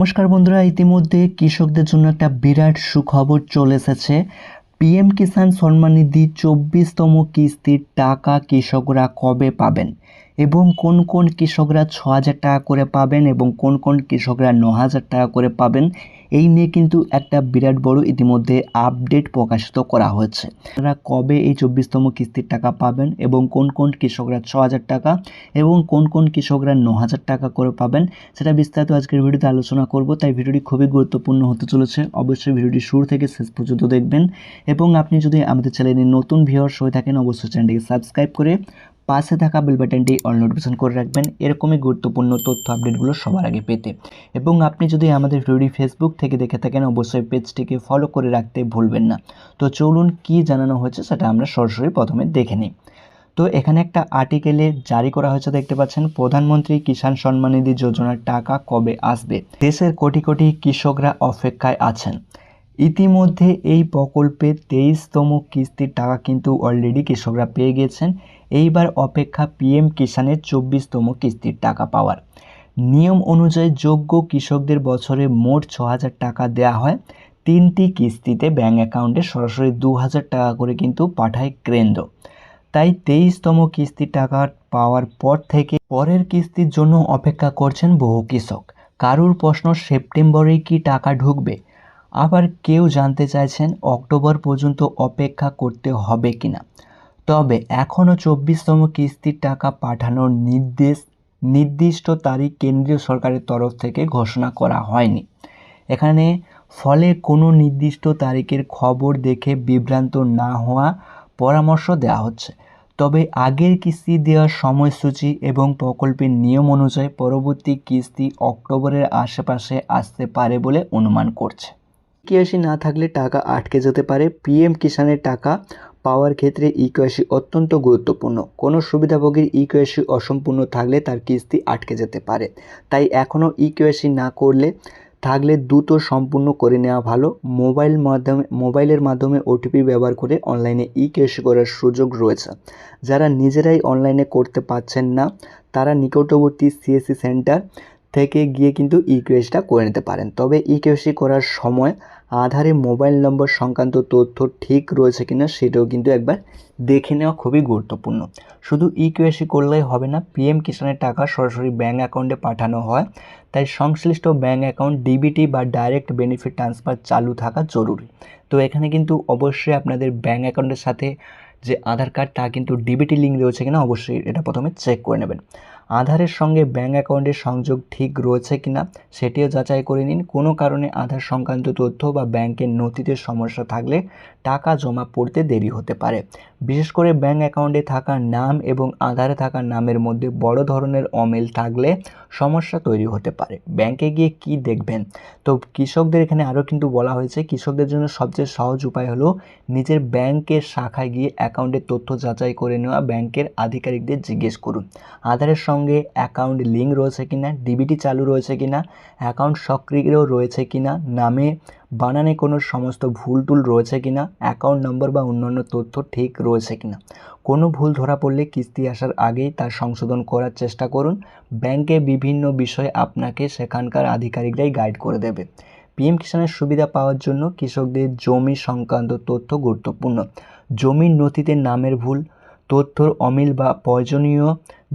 নমস্কার বন্ধুরা, ইতিমধ্যে কৃষকদের জন্য একটা বিরাট সুখবর চলে এসেছে। পিএম কিষাণ সম্মান নিধি 24তম কিস্তির টাকা কৃষকরা কবে পাবেন এবং কোন কোন কৃষকরা 6,000 টাকা করে পাবেন এবং কোন কোন কৃষকরা 9,000 টাকা করে পাবেন, এই নিয়ে কিন্তু একটা বিরাট বড় ইতিমধ্যে আপডেট প্রকাশিত করা হয়েছে। আপনারা কবে এই 24তম কিস্তির টাকা পাবেন এবং কোন কোন কৃষকরা 6,000 টাকা এবং কোন কোন কৃষকরা 9,000 টাকা করে পাবেন, সেটা বিস্তারিত আজকের ভিডিওতে আলোচনা করব। তাই ভিডিওটি খুবই গুরুত্বপূর্ণ হতে চলেছে। অবশ্যই ভিডিওটি শুরু থেকে শেষ পর্যন্ত দেখবেন এবং আপনি যদি আমাদের চ্যানেলে নতুন ভিউয়ার্স হয়ে থাকেন, অবশ্যই চ্যানেলটিকে সাবস্ক্রাইব করে পাশে থাকা বেল বাটনটি অল নোটিফিকেশন করে রাখবেন এরকমই গুরুত্বপূর্ণ তথ্য আপডেটগুলো সবার আগে পেতে। এবং আপনি যদি আমাদের ভিডিওটি ফেসবুক থেকে দেখে থাকেন, অবশ্যই পেজটিকে ফলো করে রাখতে ভুলবেন না। তো চলুন কি জানানো হয়েছে সেটা আমরা সরাসরি প্রথমে দেখে নিই। তো এখানে একটা আর্টিকেলে জারি করা হয়েছে, দেখতে পাচ্ছেন, প্রধানমন্ত্রী কিষাণ সম্মান নিধি যোজনার টাকা কবে আসবে, দেশের কোটি কোটি কৃষকরা অপেক্ষায় আছেন। ইতিমধ্যে এই প্রকল্পে 23তম কিস্তির টাকা কিন্তু অলরেডি কৃষকরা পেয়ে গেছেন। এইবার অপেক্ষা পিএম কিষাণের 24তম কিস্তির টাকা পাওয়ার। নিয়ম অনুযায়ী যোগ্য কৃষকদের বছরে মোট 6,000 টাকা দেওয়া হয়। 3টি কিস্তিতে ব্যাঙ্ক অ্যাকাউন্টে সরাসরি 2,000 টাকা করে কিন্তু পাঠায় কেন্দ্র। তাই 23তম কিস্তির টাকা পাওয়ার পর থেকে পরের কিস্তির জন্য অপেক্ষা করছেন বহু কৃষক। কারুর প্রশ্ন, সেপ্টেম্বরেই কি টাকা ঢুকবে? আবার কেউ জানতে চাইছেন অক্টোবর পর্যন্ত অপেক্ষা করতে হবে কিনা। তবে এখনও 24তম কিস্তির টাকা পাঠানোর নির্দিষ্ট তারিখ কেন্দ্রীয় সরকারের তরফ থেকে ঘোষণা করা হয়নি। এখানে ফলে কোনো নির্দিষ্ট তারিখের খবর দেখে বিভ্রান্ত না হওয়া পরামর্শ দেওয়া হচ্ছে। তবে আগের কিস্তি দেওয়ার সময়সূচি এবং প্রকল্পের নিয়ম অনুযায়ী পরবর্তী কিস্তি অক্টোবরের আশেপাশে আসতে পারে বলে অনুমান করছে। ইকেওয়াইসি না থাকলে টাকা আটকে যেতে পারে। পিএম কিষাণের টাকা পাওয়ার ক্ষেত্রে ইকেওয়াইসি অত্যন্ত গুরুত্বপূর্ণ। কোনো সুবিধাভোগীর ইকেওয়াইসি অসম্পূর্ণ থাকলে তার কিস্তি আটকে যেতে পারে। তাই এখনও ইকেওয়াইসি না করলে থাকলে দ্রুত সম্পূর্ণ করে নেওয়া ভালো। মোবাইলের মাধ্যমে ওটিপি ব্যবহার করে অনলাইনে ইকেওয়াইসি করার সুযোগ রয়েছে। যারা নিজেরাই অনলাইনে করতে পারছেন না, তারা নিকটবর্তী সিএসসি সেন্টার থেকে গিয়ে কিন্তু ইকেওয়াইসিটা করে নিতে পারেন। তবে ইকেওয়াইসি করার সময় আধারে মোবাইল নম্বর সংক্রান্ত তথ্য ঠিক রয়েছে কিনা সেটাও কিন্তু একবার দেখে নেওয়া খুবই গুরুত্বপূর্ণ। শুধু ইকেওয়াইসি করলেই হবে না, পিএম কিষাণের টাকা সরাসরি ব্যাঙ্ক অ্যাকাউন্টে পাঠানো হয়। তাই সংশ্লিষ্ট ব্যাঙ্ক অ্যাকাউন্ট ডিবিটি বা ডাইরেক্ট বেনিফিট ট্রান্সফার চালু থাকা জরুরি। তো এখানে কিন্তু অবশ্যই আপনাদের ব্যাঙ্ক অ্যাকাউন্টের সাথে যে আধার কার্ড, তা কিন্তু ডিবিটি লিঙ্ক রয়েছে কিনা অবশ্যই এটা প্রথমে চেক করে নেবেন। আধারের সঙ্গে ব্যাঙ্ক অ্যাকাউন্টের সংযোগ ঠিক রয়েছে কিনা সেটিও যাচাই করে নিন। কোনো কারণে আধার সংক্রান্ত তথ্য বা ব্যাংকের নথিতে সমস্যা থাকলে টাকা জমা পড়তে দেরি হতে পারে। বিশেষ করে ব্যাঙ্ক অ্যাকাউন্টে থাকা নাম এবং আধারে থাকা নামের মধ্যে বড় ধরনের অমিল থাকলে সমস্যা তৈরি হতে পারে। ব্যাংকে গিয়ে কি দেখবেন? তো কৃষকদের এখানে আরও কিন্তু বলা হয়েছে, কৃষকদের জন্য সবচেয়ে সহজ উপায় হলো নিজের ব্যাংকের শাখায় গিয়ে অ্যাকাউন্টের তথ্য যাচাই করে নেওয়া। ব্যাংকের আধিকারিকদের জিজ্ঞেস করুন আধারের সঙ্গে অ্যাকাউন্ট লিঙ্ক রয়েছে কিনা, ডিবিটি চালু রয়েছে কিনা, অ্যাকাউন্ট সক্রিয় রয়েছে কিনা, নামে বানানে কোনো সমস্ত ভুল টুল রয়েছে কিনা, অ্যাকাউন্ট নম্বর বা অন্যান্য তথ্য ঠিক রয়েছে কিনা। কোনো ভুল ধরা পড়লে কিস্তি আসার আগেই তার সংশোধন করার চেষ্টা করুন। ব্যাংকে বিভিন্ন বিষয়ে আপনাকে সেখানকার আধিকারিকরাই গাইড করে দেবে। পিএম কিষাণের সুবিধা পাওয়ার জন্য কৃষকদের জমি সংক্রান্ত তথ্য গুরুত্বপূর্ণ। জমির নথিতে নামের ভুল, তথ্যর অমিল বা প্রয়োজনীয়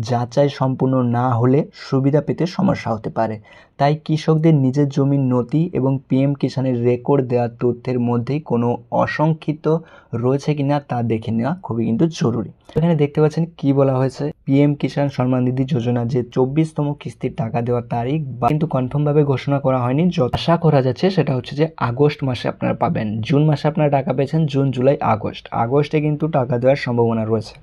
যাচাই সম্পূর্ণ না হলে সুবিধা পেতে সমস্যা হতে পারে। তাই কৃষকদের নিজের জমির নথি এবং পিএম কিষাণের রেকর্ড দেওয়া তথ্যের মধ্যেই কোনো অসংক্ষিপ্ত রয়েছে কিনা তা দেখে নেওয়া খুবই কিন্তু জরুরি। এখানে দেখতে পাচ্ছেন কি বলা হয়েছে, পিএম কিষাণ সম্মান নিধি যোজনা যে 24তম কিস্তির টাকা দেওয়ার তারিখ কিন্তু কনফার্মভাবে ঘোষণা করা হয়নি। যত আশা করা যাচ্ছে সেটা হচ্ছে যে আগস্ট মাসে আপনারা পাবেন। জুন মাসে আপনারা টাকা পেয়েছেন, জুন, জুলাই, আগস্টে কিন্তু টাকা দেওয়ার সম্ভাবনা রয়েছে।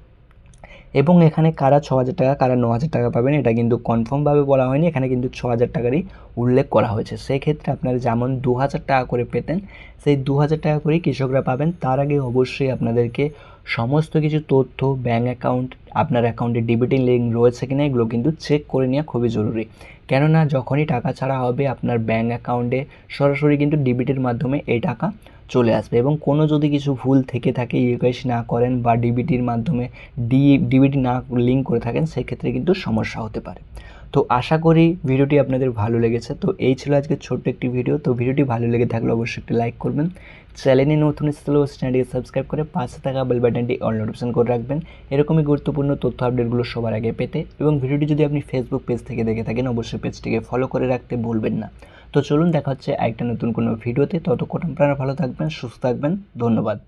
এবং এখানে কারা 6,000 টাকা, কারা 9,000 টাকা পাবেন এটা কিন্তু কনফার্মভাবে বলা হয়নি। এখানে কিন্তু 6,000 টাকারই উল্লেখ করা হয়েছে। সেক্ষেত্রে আপনারা যেমন 2,000 টাকা করে পেতেন, সেই 2,000 টাকা করেই কৃষকরা পাবেন। তার আগে অবশ্যই আপনাদেরকে সমস্ত কিছু তথ্য, ব্যাঙ্ক অ্যাকাউন্ট, আপনার অ্যাকাউন্টে ডিবিটি লিঙ্ক রয়েছে কিনা এগুলো কিন্তু চেক করে নেওয়া খুবই জরুরি। কেননা যখনই টাকা ছাড়া হবে আপনার ব্যাঙ্ক অ্যাকাউন্টে সরাসরি কিন্তু ডিবিটির মাধ্যমে এই টাকা চলে আসবে। এবং কোনো যদি কিছু ভুল থেকে থাকে, ইউকেওয়াইসি না করেন বা ডিবিটির মাধ্যমে ডিবিটি না লিঙ্ক করে থাকেন, সেক্ষেত্রে কিন্তু সমস্যা হতে পারে। তো আশা করি ভিডিওটি আপনাদের ভালো লেগেছে। তো এই ছিল আজকে ছোট্ট একটি ভিডিও। তো ভিডিওটি ভালো লেগে থাকলে অবশ্যই একটি লাইক করবেন, চ্যানেলে নতুন এসেছিল চ্যানেলটিকে সাবস্ক্রাইব করে পাশে থাকা বেল বাটনটি অল নোটিফিকেশন করে রাখবেন এরকমই গুরুত্বপূর্ণ তথ্য আপডেটগুলো সবার আগে পেতে। এবং ভিডিওটি যদি আপনি ফেসবুক পেজ থেকে দেখে থাকেন অবশ্যই পেজটিকে ফলো করে রাখতে ভুলবেন না। তো চলুন দেখা হচ্ছে একটা নতুন কোনো ভিডিওতে। ততক্ষণ আপনারা ভালো থাকবেন, সুস্থ থাকবেন। ধন্যবাদ।